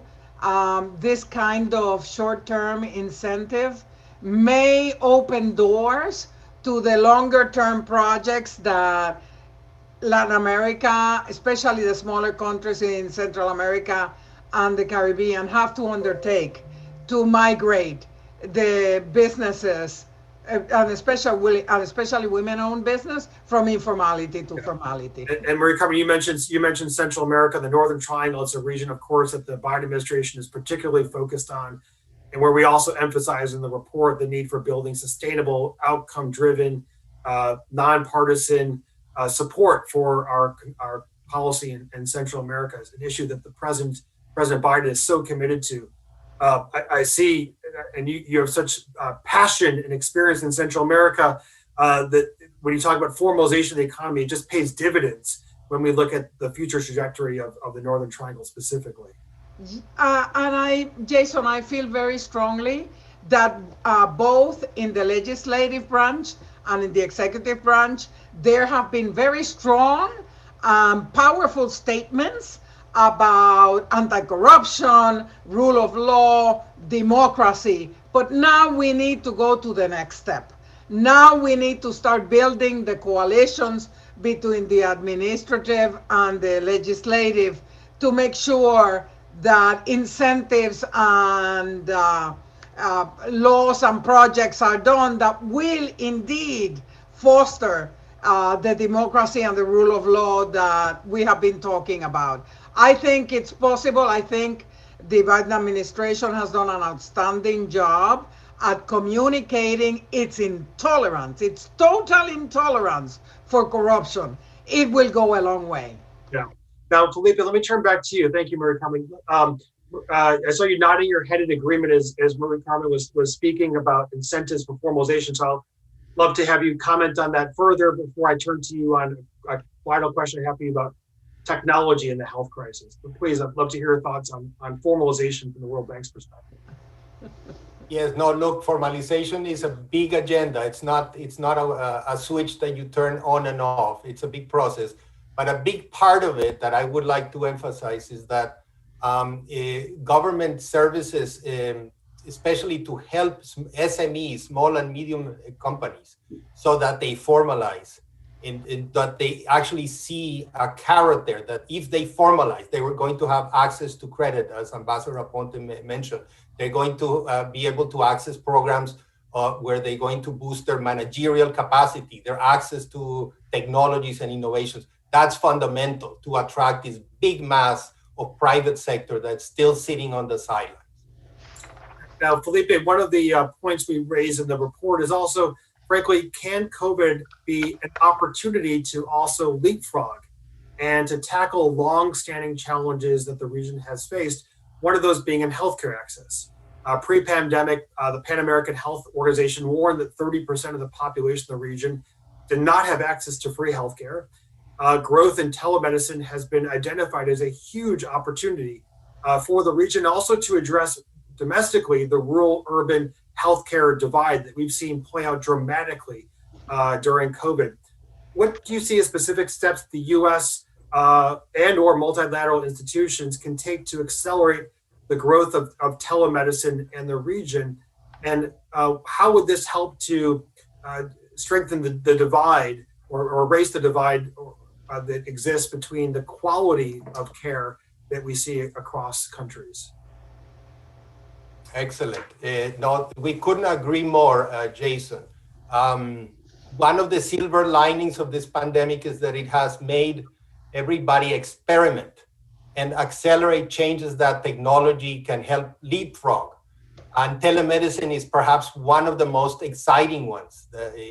K: this kind of short term incentive may open doors to the longer term projects that Latin America, especially the smaller countries in Central America and the Caribbean, have to undertake to migrate the businesses, and especially women-owned business, from informality to formality.
B: And Maria Carmen, you mentioned Central America, the Northern Triangle. It's a region, of course, that the Biden administration is particularly focused on, and where we also emphasize in the report the need for building sustainable, outcome-driven, nonpartisan support for our policy in Central America. Is an issue that the President Biden is so committed to. I see, and you have such passion and experience in Central America that when you talk about formalization of the economy, it just pays dividends when we look at the future trajectory of the Northern Triangle specifically.
K: Jason, I feel very strongly that both in the legislative branch and in the executive branch, there have been very strong, powerful statements about anti-corruption, rule of law, democracy. But now we need to go to the next step. Now we need to start building the coalitions between the administrative and the legislative to make sure that incentives and laws and projects are done that will indeed foster the democracy and the rule of law that we have been talking about. I think it's possible. I think the Biden administration has done an outstanding job at communicating its intolerance, its total intolerance for corruption. It will go a long way.
B: Yeah. Now, Felipe, let me turn back to you. Thank you, Maria Carmen. I saw you nodding your head in agreement as Maria Carmen was speaking about incentives for formalization. So I'll love to have you comment on that further before I turn to you on a final question I have for you about technology in the health crisis. But please, I'd love to hear your thoughts on formalization from the World Bank's perspective.
L: Yes, no, look, formalization is a big agenda. It's not a switch that you turn on and off. It's a big process. But a big part of it that I would like to emphasize is that government services, especially to help SMEs, small and medium companies, so that they formalize, in that they actually see a carrot there, that if they formalize, they were going to have access to credit, as Ambassador Aponte mentioned. They're going to be able to access programs where they're going to boost their managerial capacity, their access to technologies and innovations. That's fundamental to attract this big mass of private sector that's still sitting on the sidelines.
B: Now, Felipe, one of the points we raise in the report is also, frankly, can COVID be an opportunity to also leapfrog and to tackle long-standing challenges that the region has faced, one of those being in healthcare access. Pre-pandemic, the Pan American Health Organization warned that 30% of the population of the region did not have access to free healthcare. Growth in telemedicine has been identified as a huge opportunity for the region, also to address domestically the rural-urban healthcare divide that we've seen play out dramatically during COVID. What do you see as specific steps the U.S. And or multilateral institutions can take to accelerate the growth of telemedicine in the region, and how would this help to strengthen the divide or erase the divide that exists between the quality of care that we see across countries?
L: Excellent. No, we couldn't agree more, Jason. One of the silver linings of this pandemic is that it has made everybody experiment and accelerate changes that technology can help leapfrog. And telemedicine is perhaps one of the most exciting ones.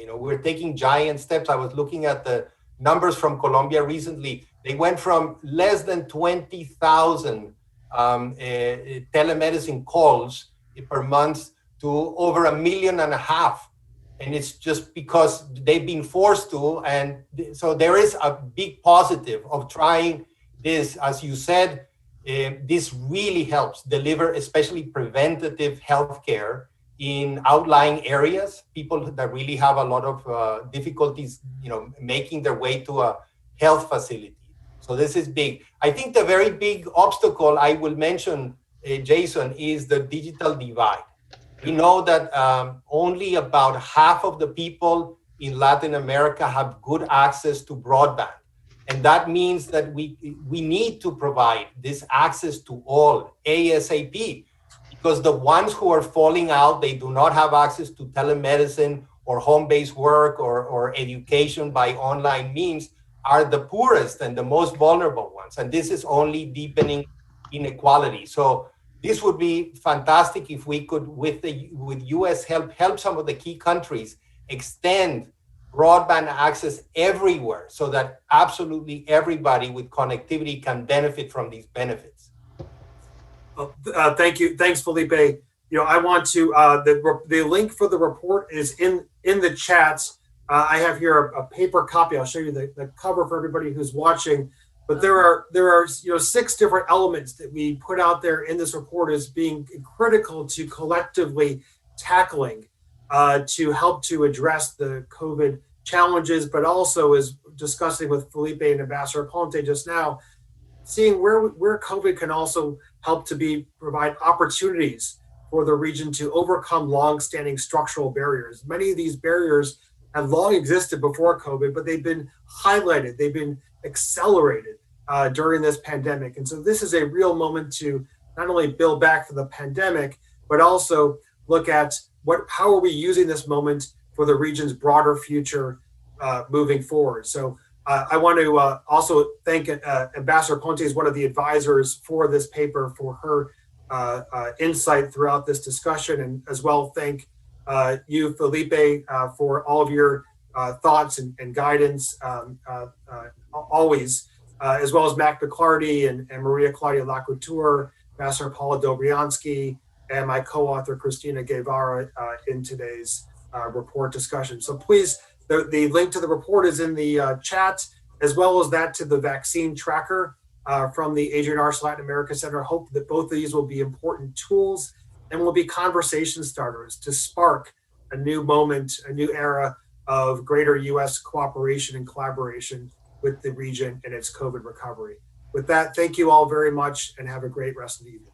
L: We're taking giant steps. I was looking at the numbers from Colombia recently. They went from less than 20,000 telemedicine calls per month to over 1.5 million. And it's just because they've been forced to. And so there is a big positive of trying this. As you said, this really helps deliver especially preventative healthcare in outlying areas, people that really have a lot of difficulties, making their way to a health facility. So this is big. I think the very big obstacle I will mention, Jason, is the digital divide. We know that only about half of the people in Latin America have good access to broadband. And that means that we need to provide this access to all ASAP, because the ones who are falling out, they do not have access to telemedicine or home-based work or education by online means, are the poorest and the most vulnerable ones. And this is only deepening inequality. So this would be fantastic if we could, with US help some of the key countries extend broadband access everywhere, so that absolutely everybody with connectivity can benefit from these benefits.
B: Thank you. Thanks, Felipe. I want to, the link for the report is in the chats. I have here a paper copy. I'll show you the cover for everybody who's watching. But there are 6 different elements that we put out there in this report as being critical to collectively tackling to help to address the COVID challenges, but also, as discussing with Felipe and Ambassador Aponte just now, seeing where COVID can also help to provide opportunities for the region to overcome long-standing structural barriers. Many of these barriers have long existed before COVID, but they've been highlighted, they've been accelerated during this pandemic. And so this is a real moment to not only build back for the pandemic, but also look at how are we using this moment for the region's broader future moving forward. So I want to also thank Ambassador Aponte, is one of the advisors for this paper, for her insight throughout this discussion, and as well thank you, Felipe, for all of your thoughts and guidance always, as well as Mac McClarty and Maria Claudia Lacouture, Ambassador Paula Dobriansky, and my co-author Christina Guevara in today's report discussion. So please, the link to the report is in the chat, as well as that to the vaccine tracker from the Adrian Latin America Center. I hope that both of these will be important tools and will be conversation starters to spark a new moment, a new era of greater U.S. cooperation and collaboration with the region and its COVID recovery. With that, thank you all very much and have a great rest of the evening.